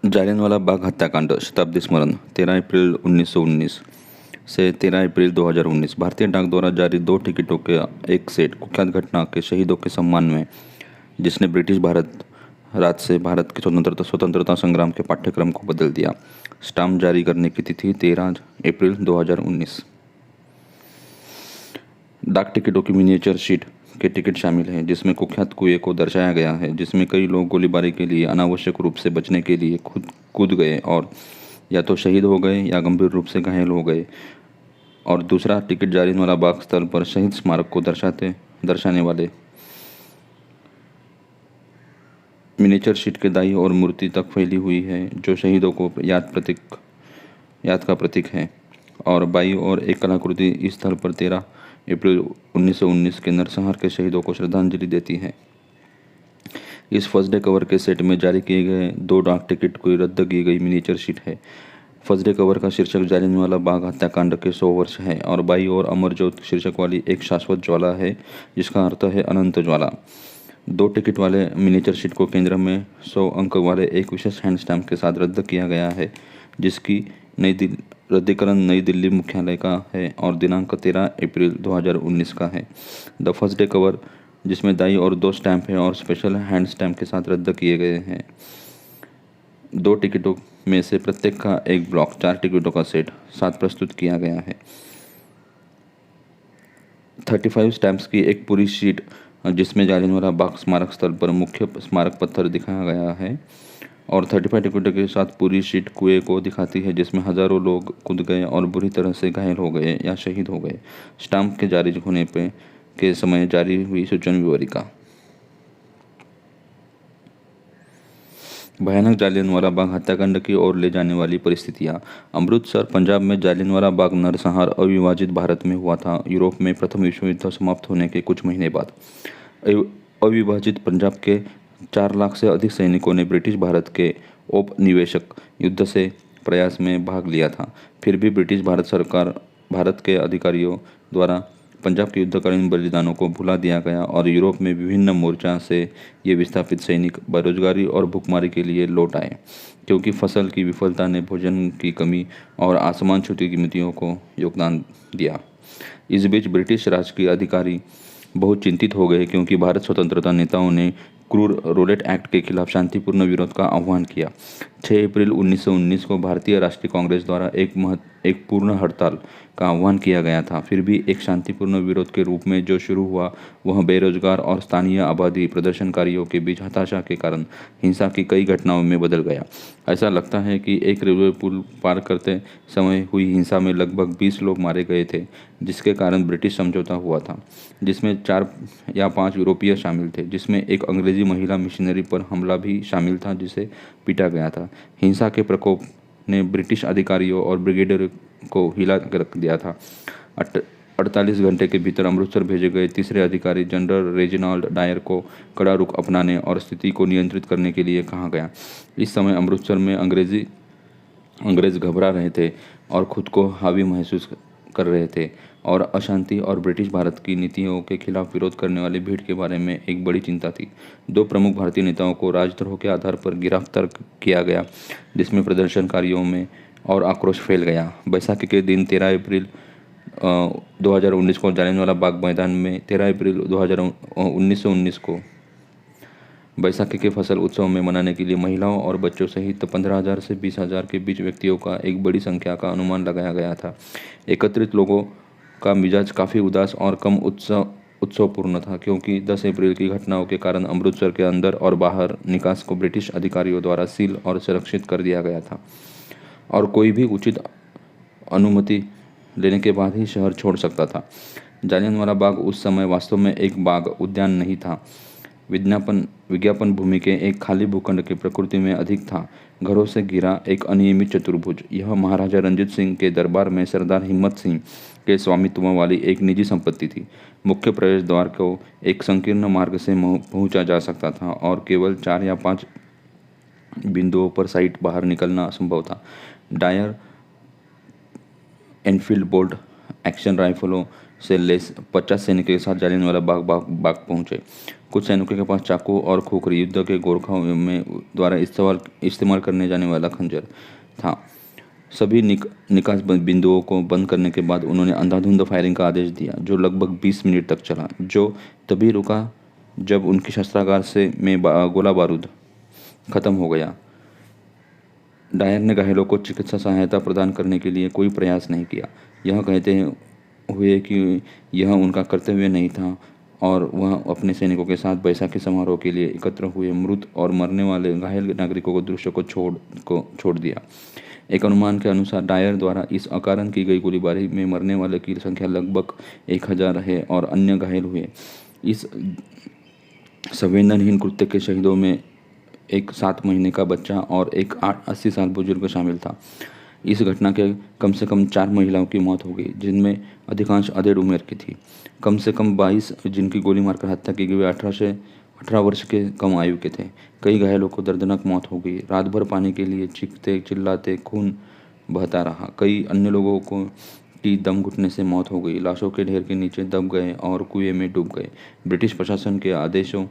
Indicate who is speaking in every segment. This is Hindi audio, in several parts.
Speaker 1: जालियनवाला बाग हत्याकांड शताब्दी स्मरण 13 अप्रैल 1919 से 13 अप्रैल 2019। भारतीय डाक द्वारा जारी 2 टिकटों के एक सेट कुख्यात घटना के शहीदों के सम्मान में, जिसने ब्रिटिश भारत राज से भारत के स्वतंत्रता संग्राम के पाठ्यक्रम को बदल दिया। स्टाम्प जारी करने की तिथि 13 अप्रैल 2019। डाक टिकटों की मिनिएचर शीट के टिकट शामिल हैं, जिसमें कुख्यात कुएं को दर्शाया गया है, जिसमें कई लोग गोलीबारी के लिए अनावश्यक रूप से बचने के लिए कूद गए और या तो शहीद हो गए या गंभीर रूप से घायल हो गए। और दूसरा टिकट जालियनवाला बाग स्थल पर शहीद स्मारक को दर्शाने वाले मिनिएचर शीट के दाईं ओर मूर्ति तक फैली हुई है, जो शहीदों को याद का प्रतीक है। और बाईं ओर एक कलाकृति इस स्थल पर 13 अप्रैल 1919 के नरसंहार के शहीदों को श्रद्धांजलि देती है। इस फर्स्ट डे कवर के सेट में जारी किए गए 2 डाक टिकट को रद्द की गई मिनिएचर शीट है। फर्स्ट डे कवर का शीर्षक जालियनवाला बाग हत्याकांड के 100 वर्ष है और बाईं ओर अमर ज्योत शीर्षक वाली एक शाश्वत ज्वाला है, जिसका अर्थ है अनंत ज्वाला। 2 टिकट वाले मिनिएचर शीट को केंद्र में 100 अंक वाले एक विशेष हैंड स्टैम्प के साथ रद्द किया गया है, जिसकी रद्दीकरण नई दिल्ली मुख्यालय का है और दिनांक 13 अप्रैल 2019 का है। द फर्स्ट डे कवर, जिसमें दाईं ओर 2 स्टैम्प हैं और स्पेशल हैंड स्टैम्प के साथ रद्द किए गए हैं। 2 टिकटों में से प्रत्येक का एक ब्लॉक 4 टिकटों का सेट साथ प्रस्तुत किया गया है। 35 स्टैम्प्स की एक पूरी शीट, जिसमें जालियनवाला बाग स्मारक स्थल पर मुख्य स्मारक पत्थर दिखाया गया है, और 35 टिकटों के साथ पूरी शीट कुएं को दिखाती है, जिसमें हजारों लोग कूद गए और बुरी तरह से घायल हो गए या शहीद हो गए। स्टाम्प के जारी होने के समय जारी हुई सूचना विवरिका। भयानक जालियनवाला बाग हत्याकांड की ओर ले जाने वाली परिस्थितियां। अमृतसर, पंजाब में जालियनवाला बाग नरसंहार अविभाजित भारत में हुआ था। यूरोप में प्रथम विश्व युद्ध समाप्त होने के कुछ महीने बाद अविभाजित पंजाब के 4 लाख से अधिक सैनिकों ने ब्रिटिश भारत के औपनिवेशिक युद्ध से प्रयास में भाग लिया था। फिर भी ब्रिटिश भारत के अधिकारियों द्वारा पंजाब के युद्धकालीन बलिदानों को भुला दिया गया और यूरोप में विभिन्न मोर्चा से ये विस्थापित सैनिक बेरोजगारी और भूखमरी के लिए लौट आए, क्योंकि फसल की विफलता ने भोजन की कमी और आसमान छूती कीमतियों को योगदान दिया। इस बीच ब्रिटिश राज के अधिकारी बहुत चिंतित हो गए, क्योंकि भारत स्वतंत्रता नेताओं ने क्रूर रोलेट एक्ट के खिलाफ शांतिपूर्ण विरोध का आह्वान किया। 6 अप्रैल 1919 को भारतीय राष्ट्रीय कांग्रेस द्वारा एक पूर्ण हड़ताल का आह्वान किया गया था। फिर भी एक शांतिपूर्ण विरोध के रूप में जो शुरू हुआ, वह बेरोजगार और स्थानीय आबादी प्रदर्शनकारियों के बीच हताशा के कारण हिंसा की कई घटनाओं में बदल गया। ऐसा लगता है कि एक रेलवे पुल पार करते समय हुई हिंसा में लगभग 20 लोग मारे गए थे, जिसके कारण ब्रिटिश समझौता हुआ था, जिसमें 4 या 5 यूरोपीय शामिल थे, जिसमें एक अंग्रेजी महिला मिशनरी पर हमला भी शामिल था, जिसे पीटा गया था। हिंसा के प्रकोप ने ब्रिटिश अधिकारियों और ब्रिगेडियर को हिला कर रख दिया था। 48 घंटे के भीतर अमृतसर भेजे गए तीसरे अधिकारी जनरल रेजिनाल्ड डायर को कड़ा रुख अपनाने और स्थिति को नियंत्रित करने के लिए कहा गया। इस समय अमृतसर में अंग्रेज घबरा रहे थे और खुद को हावी महसूस कर रहे थे, और अशांति और ब्रिटिश भारत की नीतियों के खिलाफ विरोध करने वाली भीड़ के बारे में एक बड़ी चिंता थी। 2 प्रमुख भारतीय नेताओं को राजद्रोह के आधार पर गिरफ्तार किया गया, जिसमें प्रदर्शनकारियों में और आक्रोश फैल गया। बैसाखी के दिन 13 अप्रैल 2019 को जालियनवाला बाग मैदान में 13 अप्रैल 1919 को बैसाखी के फसल उत्सव में मनाने के लिए महिलाओं और बच्चों सहित 15,000 से 20,000 के बीच व्यक्तियों का एक बड़ी संख्या का अनुमान लगाया गया था। एकत्रित लोगों का मिजाज काफ़ी उदास और कम उत्सवपूर्ण था, क्योंकि 10 अप्रैल की घटनाओं के कारण अमृतसर के अंदर और बाहर निकास को ब्रिटिश अधिकारियों द्वारा सील और सुरक्षित कर दिया गया था, और कोई भी उचित अनुमति लेने के बाद ही शहर छोड़ सकता था। जालियनवाला बाग उस समय वास्तव में एक बाग उद्यान नहीं था, विज्ञापन भूमि के एक खाली भूखंड की प्रकृति में अधिक था, घरों से घिरा एक अनियमित चतुर्भुज। यह महाराजा रंजीत सिंह के दरबार में सरदार हिम्मत सिंह के स्वामित्व वाली एक निजी संपत्ति थी। मुख्य प्रवेश द्वार को एक संकीर्ण मार्ग से पहुंचा जा सकता था और केवल 4 या 5 बिंदुओं पर साइट बाहर निकलना असंभव था। डायर एनफील्ड बोल्ट एक्शन राइफलों से लेस 50 सैनिकों के साथ जालियनवाला बाग पहुंचे। कुछ सैनिकों के पास चाकू और खोखरी, युद्ध के गोरखाओं में द्वारा इस्तेमाल करने जाने वाला खंजर था। सभी निकास बिंदुओं को बंद करने के बाद उन्होंने अंधाधुंध फायरिंग का आदेश दिया, जो लगभग 20 मिनट तक चला, जो तभी रुका जब उनकी शस्त्रागार से में गोला बारूद खत्म हो गया। डायर ने घायलों को चिकित्सा सहायता प्रदान करने के लिए कोई प्रयास नहीं किया, यह कहते हुए कि यह उनका कर्तव्य नहीं था, और वह अपने सैनिकों के साथ बैसाखी समारोह के लिए एकत्र हुए मृत और मरने वाले घायल नागरिकों को दृश्य को छोड़ दिया। एक अनुमान के अनुसार डायर द्वारा इस अकारण की गई गोलीबारी में मरने वाले की संख्या लगभग 1000 है और अन्य घायल हुए। इस संवेदनहीन कृत्य के शहीदों में एक 7 महीने का बच्चा और एक 80 साल बुजुर्ग शामिल था। इस घटना के कम से कम 4 महिलाओं की मौत हो गई, जिनमें अधिकांश अधेड़ उम्र की थी। कम से कम 22 जिनकी गोली मारकर हत्या की गई, वे 18 वर्ष के कम आयु के थे। कई घायलों को दर्दनाक मौत हो गई। रात भर पानी के लिए चीखते चिल्लाते खून बहता रहा। कई अन्य लोगों की दम घुटने से मौत हो गई, लाशों के ढेर के नीचे दब गए और कुएं में डूब गए। ब्रिटिश प्रशासन के आदेशों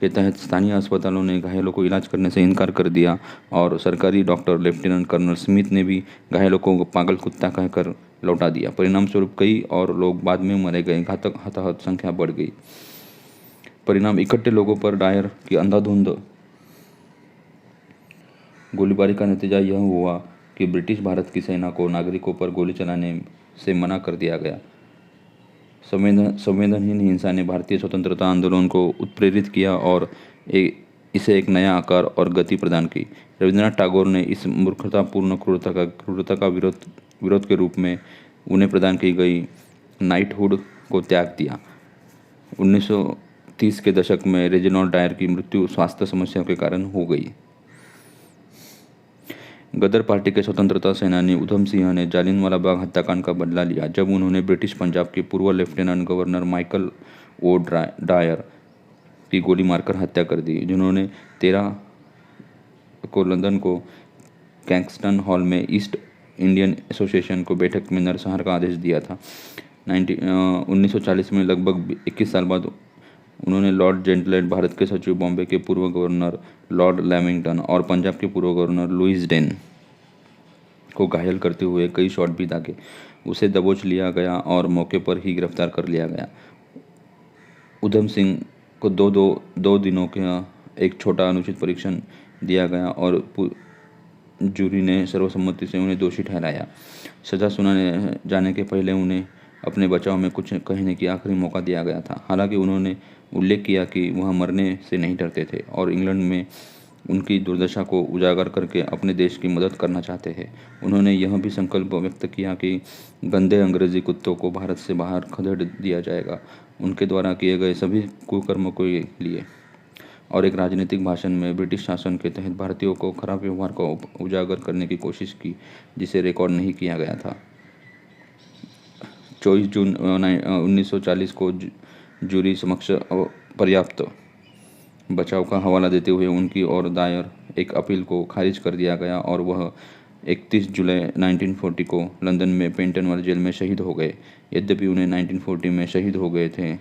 Speaker 1: के तहत स्थानीय अस्पतालों ने घायलों को इलाज करने से इनकार कर दिया और सरकारी डॉक्टर लेफ्टिनेंट कर्नल स्मिथ ने भी घायलों को पागल कुत्ता कहकर लौटा दिया। परिणाम स्वरूप कई और लोग बाद में मरे गए। घातक हताहत संख्या बढ़ गई। परिणाम इकट्ठे लोगों पर डायर की अंधाधुंध गोलीबारी का नतीजा यह हुआ कि ब्रिटिश भारत की सेना को नागरिकों पर गोली चलाने से मना कर दिया गया। संवेदनहीन हिंसा ने भारतीय स्वतंत्रता आंदोलन को उत्प्रेरित किया और इसे एक नया आकार और गति प्रदान की। रविंद्रनाथ टैगोर ने इस मूर्खतापूर्ण क्रूरता का विरोध के रूप में उन्हें प्रदान की गई नाइटहुड को त्याग दिया। 1930 के दशक में रेजिनाल्ड डायर की मृत्यु स्वास्थ्य समस्याओं के कारण हो गई। गदर पार्टी के स्वतंत्रता सेनानी उधम सिंह ने जालियनवाला बाग हत्याकांड का बदला लिया, जब उन्होंने ब्रिटिश पंजाब के पूर्व lieutenant governor Michael O'Dwyer की गोली मारकर हत्या कर दी, जिन्होंने 13 को लंदन को कैक्सटन हॉल में ईस्ट इंडियन एसोसिएशन को बैठक में नरसंहार का आदेश दिया था। 1940 में लगभग 21 साल बाद उन्होंने लॉर्ड जेंटलेट, भारत के सचिव, बॉम्बे के पूर्व गवर्नर लॉर्ड लैमिंगटन और पंजाब के पूर्व गवर्नर लुइस डेन को घायल करते हुए कई शॉट भी दागे। उसे दबोच लिया गया और मौके पर ही गिरफ्तार कर लिया गया। उधम सिंह को दो दिनों का एक छोटा अनुचित परीक्षण दिया गया और जूरी ने सर्वसम्मति से उन्हें दोषी ठहराया। सजा सुनाने जाने के पहले उन्हें अपने बचाव में कुछ कहने की आखिरी मौका दिया गया था। हालांकि उन्होंने उल्लेख किया कि वह मरने से नहीं डरते थे और इंग्लैंड में उनकी दुर्दशा को उजागर करके अपने देश की मदद करना चाहते थे। उन्होंने यह भी संकल्प व्यक्त किया कि गंदे अंग्रेजी कुत्तों को भारत से बाहर खदेड़ दिया जाएगा, उनके द्वारा किए गए सभी कुकर्मों के लिए। और एक राजनीतिक भाषण में ब्रिटिश शासन के तहत भारतीयों को खराब व्यवहार को उजागर करने की कोशिश की, जिसे रिकॉर्ड नहीं किया गया था। 24 जून 1940 को जूरी समक्ष पर्याप्त बचाव का हवाला देते हुए उनकी और दायर एक अपील को खारिज कर दिया गया और वह 31 जुलाई 1940 को लंदन में पेंटनवाल जेल में शहीद हो गए। यद्यपि उन्हें 1940 में शहीद हो गए थे,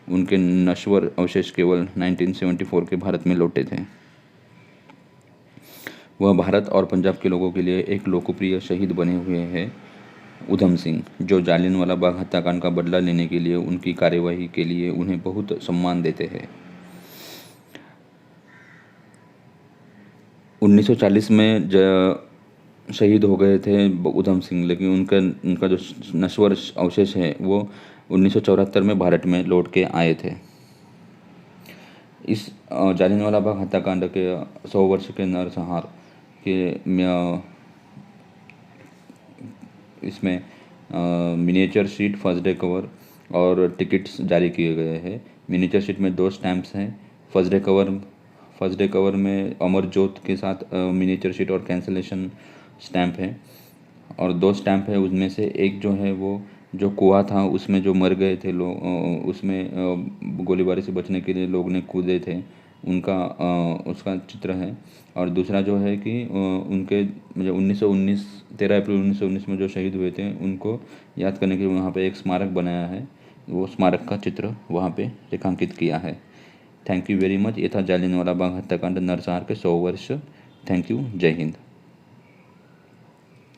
Speaker 1: उनके नश्वर अवशेष केवल 1974 के भारत में लौटे थे। वह भारत और पंजाब के लोगों के लिए एक लोकप्रिय शहीद बने हुए हैं। उधम सिंह, जो जालियनवाला बाग हत्याकांड का बदला लेने के लिए उनकी कार्यवाही के लिए उन्हें बहुत सम्मान देते हैं। 1940 में शहीद हो गए थे उधम सिंह, लेकिन उनका जो नश्वर अवशेष है वो 1974 में भारत में लौट के आए थे। इस जालियनवाला बाग हत्याकांड के 100 वर्ष के नरसंहार के इसमें miniature sheet, first day cover और टिकट्स जारी किए गए हैं। मिनिएचर शीट में 2 स्टैम्प्स हैं। फर्स्ट डे कवर में अमर जोत के साथ मिनिएचर शीट और कैंसलेशन स्टैम्प है, और 2 स्टैम्प है। उसमें से एक जो है वो जो कुआं था उसमें जो मर गए थे लोग, उसमें गोलीबारी से बचने के लिए लोग ने कूदे थे, उसका चित्र है। और दूसरा जो है कि उनके 13 अप्रैल 1919 में जो शहीद हुए थे उनको याद करने के लिए वहाँ पे एक स्मारक बनाया है, वो स्मारक का चित्र वहाँ पे रेखांकित किया है। Thank you very much. ये था जालियनवाला बाग हत्याकांड नरसंहार के 100 वर्ष। Thank you. जय हिंद।